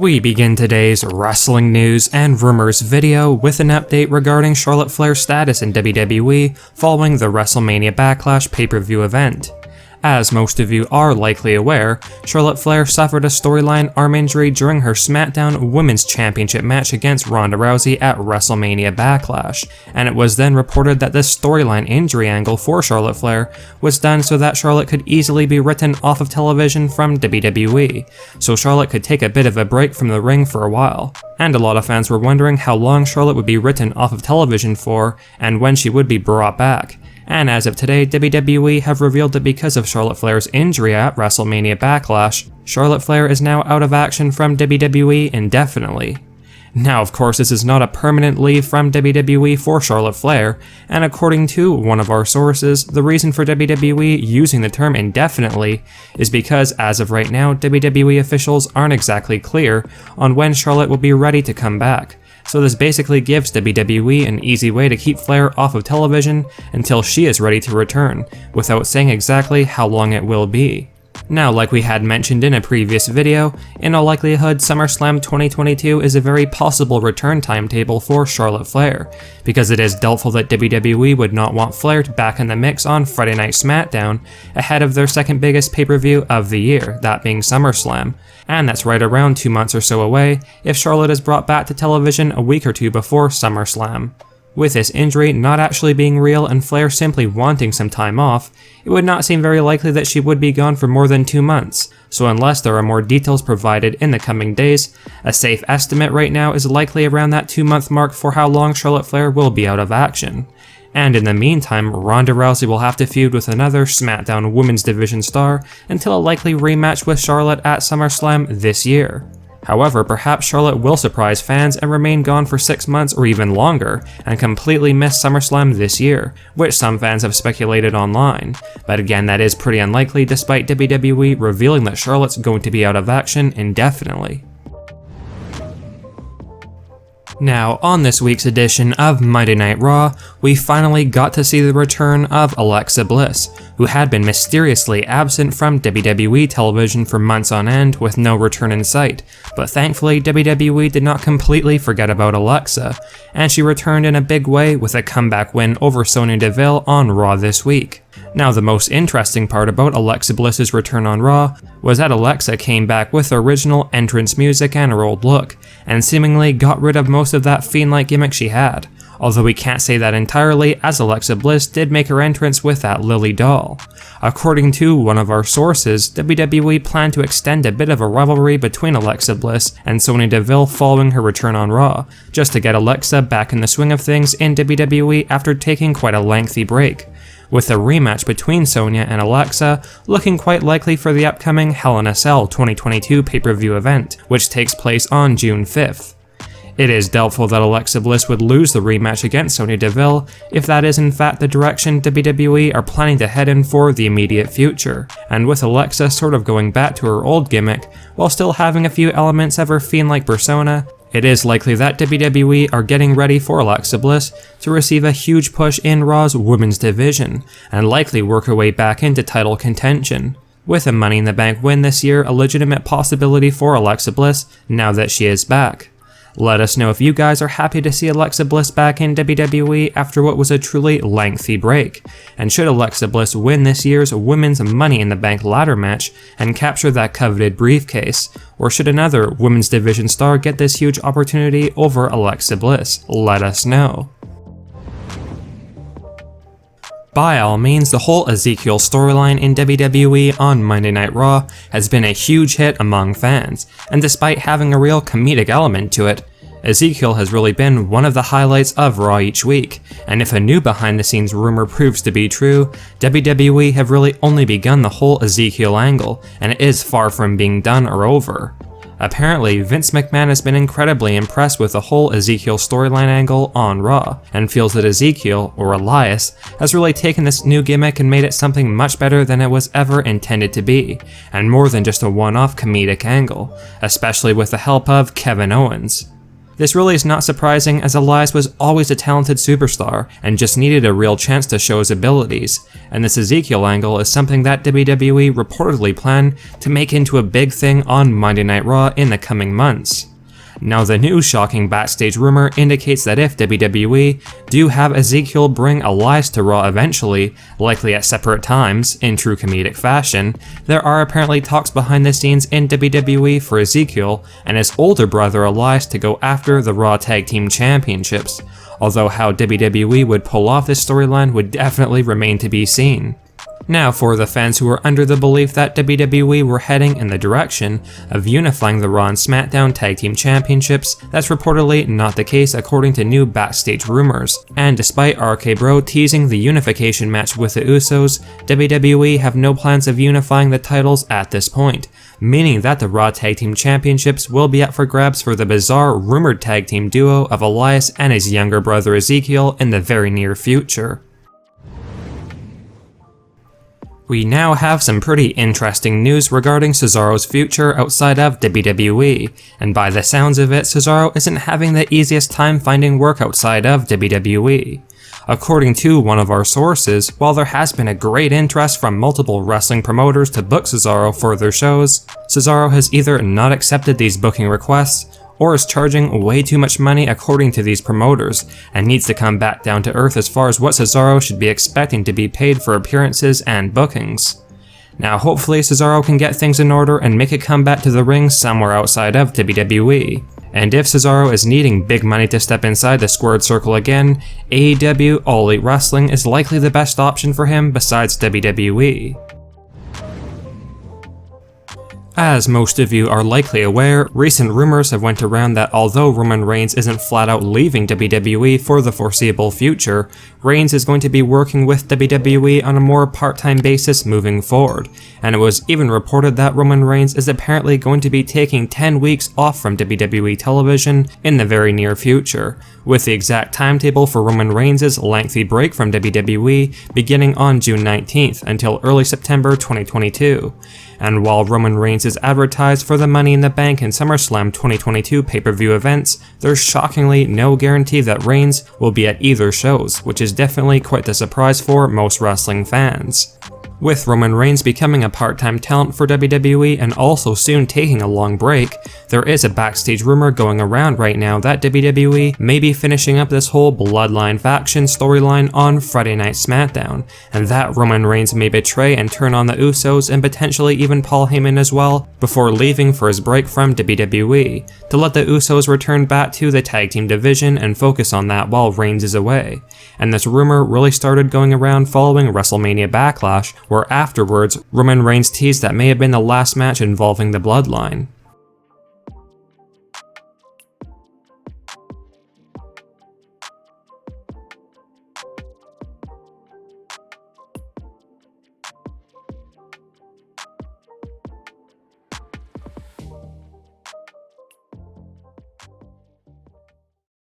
We begin today's wrestling news and rumors video with an update regarding Charlotte Flair's status in WWE following the WrestleMania Backlash pay-per-view event. As most of you are likely aware, Charlotte Flair suffered a storyline arm injury during her SmackDown Women's Championship match against Ronda Rousey at WrestleMania Backlash, and it was then reported that this storyline injury angle for Charlotte Flair was done so that Charlotte could easily be written off of television from WWE, so Charlotte could take a bit of a break from the ring for a while. And a lot of fans were wondering how long Charlotte would be written off of television for and when she would be brought back. And as of today, WWE have revealed that because of Charlotte Flair's injury at WrestleMania Backlash, Charlotte Flair is now out of action from WWE indefinitely. Now, of course, this is not a permanent leave from WWE for Charlotte Flair, and according to one of our sources, the reason for WWE using the term indefinitely is because as of right now, WWE officials aren't exactly clear on when Charlotte will be ready to come back. So this basically gives WWE an easy way to keep Flair off of television until she is ready to return, without saying exactly how long it will be. Now, like we had mentioned in a previous video, in all likelihood SummerSlam 2022 is a very possible return timetable for Charlotte Flair, because it is doubtful that WWE would not want Flair back in the mix on Friday Night SmackDown ahead of their second biggest pay-per-view of the year, that being SummerSlam, and that's right around 2 months or so away if Charlotte is brought back to television a week or two before SummerSlam. With this injury not actually being real and Flair simply wanting some time off, it would not seem very likely that she would be gone for more than 2 months, so unless there are more details provided in the coming days, a safe estimate right now is likely around that 2-month mark for how long Charlotte Flair will be out of action. And in the meantime, Ronda Rousey will have to feud with another SmackDown Women's Division star until a likely rematch with Charlotte at SummerSlam this year. However, perhaps Charlotte will surprise fans and remain gone for 6 months or even longer, and completely miss SummerSlam this year, which some fans have speculated online. But again, that is pretty unlikely despite WWE revealing that Charlotte's going to be out of action indefinitely. Now, on this week's edition of Monday Night Raw, we finally got to see the return of Alexa Bliss, who had been mysteriously absent from WWE television for months on end with no return in sight, but thankfully WWE did not completely forget about Alexa, and she returned in a big way with a comeback win over Sonya Deville on Raw this week. Now, the most interesting part about Alexa Bliss's return on Raw was that Alexa came back with original entrance music and her old look, and seemingly got rid of most of that fiend-like gimmick she had, although we can't say that entirely as Alexa Bliss did make her entrance with that Lily doll. According to one of our sources, WWE planned to extend a bit of a rivalry between Alexa Bliss and Sonya Deville following her return on Raw, just to get Alexa back in the swing of things in WWE after taking quite a lengthy break, with a rematch between Sonya and Alexa looking quite likely for the upcoming Hell in a Cell 2022 pay-per-view event, which takes place on June 5th. It is doubtful that Alexa Bliss would lose the rematch against Sonya Deville if that is in fact the direction WWE are planning to head in for the immediate future, and with Alexa sort of going back to her old gimmick while still having a few elements of her fiend-like persona, it is likely that WWE are getting ready for Alexa Bliss to receive a huge push in Raw's women's division, and likely work her way back into title contention, with a Money in the Bank win this year a legitimate possibility for Alexa Bliss now that she is back. Let us know if you guys are happy to see Alexa Bliss back in WWE after what was a truly lengthy break, and should Alexa Bliss win this year's Women's Money in the Bank ladder match and capture that coveted briefcase, or should another Women's Division star get this huge opportunity over Alexa Bliss? Let us know. By all means, the whole Ezekiel storyline in WWE on Monday Night Raw has been a huge hit among fans, and despite having a real comedic element to it, Ezekiel has really been one of the highlights of Raw each week, and if a new behind-the-scenes rumor proves to be true, WWE have really only begun the whole Ezekiel angle, and it is far from being done or over. Apparently, Vince McMahon has been incredibly impressed with the whole Ezekiel storyline angle on Raw, and feels that Ezekiel, or Elias, has really taken this new gimmick and made it something much better than it was ever intended to be, and more than just a one-off comedic angle, especially with the help of Kevin Owens. This really is not surprising, as Elias was always a talented superstar and just needed a real chance to show his abilities, and this Ezekiel angle is something that WWE reportedly plan to make into a big thing on Monday Night Raw in the coming months. Now, the new shocking backstage rumor indicates that if WWE do have Ezekiel bring Elias to Raw eventually, likely at separate times, in true comedic fashion, there are apparently talks behind the scenes in WWE for Ezekiel and his older brother Elias to go after the Raw Tag Team Championships, although how WWE would pull off this storyline would definitely remain to be seen. Now, for the fans who are under the belief that WWE were heading in the direction of unifying the Raw and SmackDown Tag Team Championships, that's reportedly not the case according to new backstage rumors. And despite RK Bro teasing the unification match with the Usos, WWE have no plans of unifying the titles at this point, meaning that the Raw Tag Team Championships will be up for grabs for the bizarre rumored tag team duo of Elias and his younger brother Ezekiel in the very near future. We now have some pretty interesting news regarding Cesaro's future outside of WWE, and by the sounds of it, Cesaro isn't having the easiest time finding work outside of WWE. According to one of our sources, while there has been a great interest from multiple wrestling promoters to book Cesaro for their shows, Cesaro has either not accepted these booking requests or is charging way too much money according to these promoters, and needs to come back down to earth as far as what Cesaro should be expecting to be paid for appearances and bookings. Now hopefully Cesaro can get things in order and make a comeback to the ring somewhere outside of WWE. And if Cesaro is needing big money to step inside the squared circle again, AEW All Elite Wrestling is likely the best option for him besides WWE. As most of you are likely aware, recent rumors have went around that although Roman Reigns isn't flat out leaving WWE for the foreseeable future, Reigns is going to be working with WWE on a more part-time basis moving forward, and it was even reported that Roman Reigns is apparently going to be taking 10 weeks off from WWE television in the very near future, with the exact timetable for Roman Reigns' lengthy break from WWE beginning on June 19th until early September 2022. And while Roman Reigns is advertised for the Money in the Bank and SummerSlam 2022 pay-per-view events, there's shockingly no guarantee that Reigns will be at either shows, which is definitely quite the surprise for most wrestling fans. With Roman Reigns becoming a part-time talent for WWE and also soon taking a long break, there is a backstage rumor going around right now that WWE may be finishing up this whole Bloodline faction storyline on Friday Night SmackDown, and that Roman Reigns may betray and turn on the Usos and potentially even Paul Heyman as well, before leaving for his break from WWE, to let the Usos return back to the tag team division and focus on that while Reigns is away. And this rumor really started going around following WrestleMania Backlash, where afterwards, Roman Reigns teased that may have been the last match involving the Bloodline.